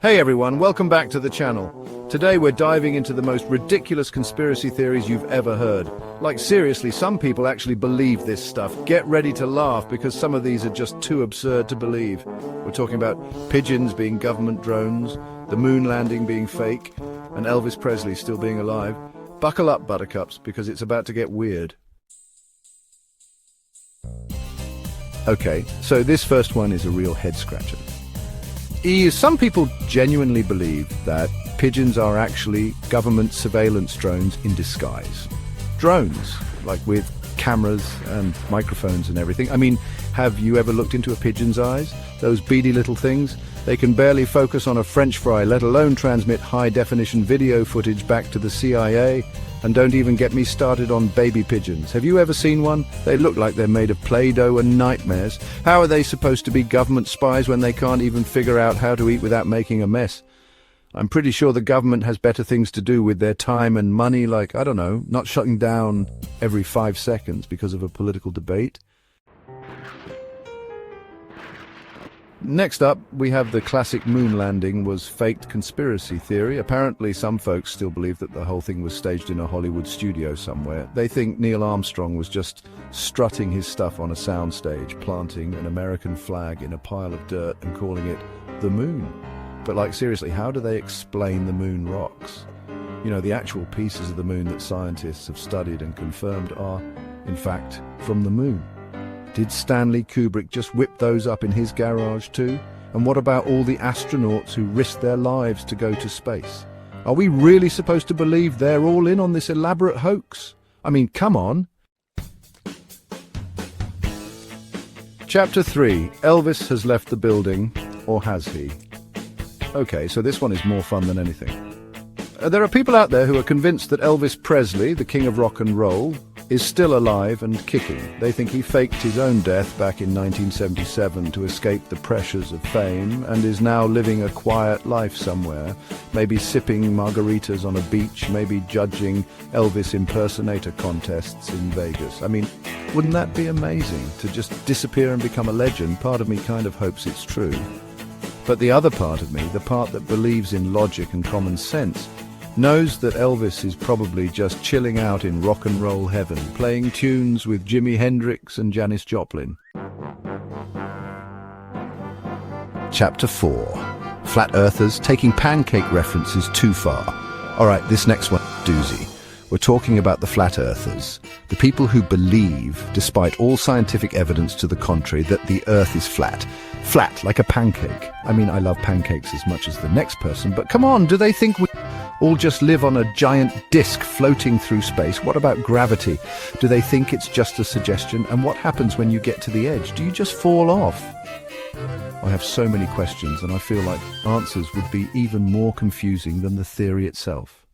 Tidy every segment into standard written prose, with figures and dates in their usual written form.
Hey everyone, welcome back to the channel. Today we're diving into the most ridiculous conspiracy theories you've ever heard. Like seriously, some people actually believe this stuff. Get ready to laugh because some of these are just too absurd to believe. We're talking about pigeons being government drones, the moon landing being fake, and Elvis Presley still being alive. Buckle up, buttercups, because it's about to get weird. Okay, so this first one is a real head-scratcher. Some people genuinely believe that pigeons are actually government surveillance drones in disguise. Drones, like with cameras and microphones and everything. I mean, have you ever looked into a pigeon's eyes? Those beady little things? They can barely focus on a French fry, let alone transmit high-definition video footage back to the CIA. And don't even get me started on baby pigeons. Have you ever seen one? They look like they're made of Play-Doh and nightmares. How are they supposed to be government spies when they can't even figure out how to eat without making a mess? I'm pretty sure the government has better things to do with their time and money, like, I don't know, not shutting down every 5 seconds because of a political debate. Next up, we have the classic moon landing was faked conspiracy theory. Apparently, some folks still believe that the whole thing was staged in a Hollywood studio somewhere. They think Neil Armstrong was just strutting his stuff on a soundstage, planting an American flag in a pile of dirt and calling it the moon. But like, seriously, how do they explain the moon rocks? You know, the actual pieces of the moon that scientists have studied and confirmed are, in fact, from the moon. Did Stanley Kubrick just whip those up in his garage too? And what about all the astronauts who risked their lives to go to space? Are we really supposed to believe they're all in on this elaborate hoax? I mean, come on. Chapter 3. Elvis has left the building, or has he? Okay, so this one is more fun than anything. There are people out there who are convinced that Elvis Presley, the king of rock and roll, is still alive and kicking. They think he faked his own death back in 1977 to escape the pressures of fame and is now living a quiet life somewhere, maybe sipping margaritas on a beach, maybe judging Elvis impersonator contests in Vegas. I mean, wouldn't that be amazing to just disappear and become a legend? Part of me kind of hopes it's true. But the other part of me, the part that believes in logic and common sense, knows that Elvis is probably just chilling out in rock and roll heaven, playing tunes with Jimi Hendrix and Janis Joplin. Chapter 4. Flat Earthers taking pancake references too far. Alright, this next one, doozy. We're talking about the Flat Earthers, the people who believe, despite all scientific evidence to the contrary, that the Earth is flat. Flat, like a pancake. I mean, I love pancakes as much as the next person, but come on, do they think we all just live on a giant disc floating through space? What about gravity? Do they think it's just a suggestion? And what happens when you get to the edge? Do you just fall off? I have so many questions, and I feel like answers would be even more confusing than the theory itself.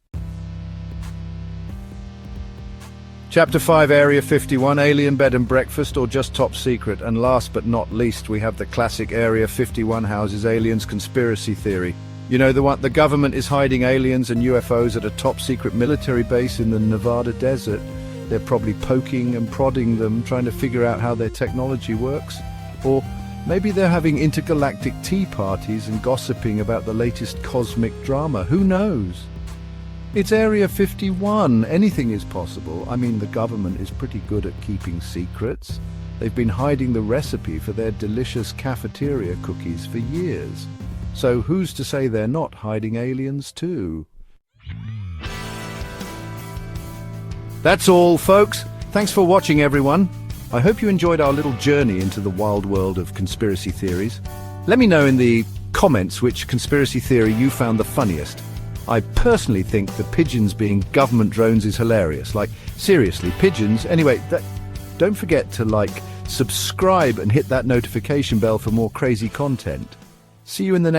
Chapter 5, Area 51, Alien Bed and Breakfast, or just Top Secret. And last but not least, we have the classic Area 51 houses aliens conspiracy theory. You know, the one the government is hiding aliens and UFOs at a top-secret military base in the Nevada desert. They're probably poking and prodding them, trying to figure out how their technology works. Or maybe they're having intergalactic tea parties and gossiping about the latest cosmic drama. Who knows? It's Area 51. Anything is possible. I mean, the government is pretty good at keeping secrets. They've been hiding the recipe for their delicious cafeteria cookies for years. So who's to say they're not hiding aliens too? That's all, folks. Thanks for watching, everyone. I hope you enjoyed our little journey into the wild world of conspiracy theories. Let me know in the comments which conspiracy theory you found the funniest. I personally think the pigeons being government drones is hilarious. Like, seriously, pigeons? Anyway, don't forget to subscribe and hit that notification bell for more crazy content. See you in the next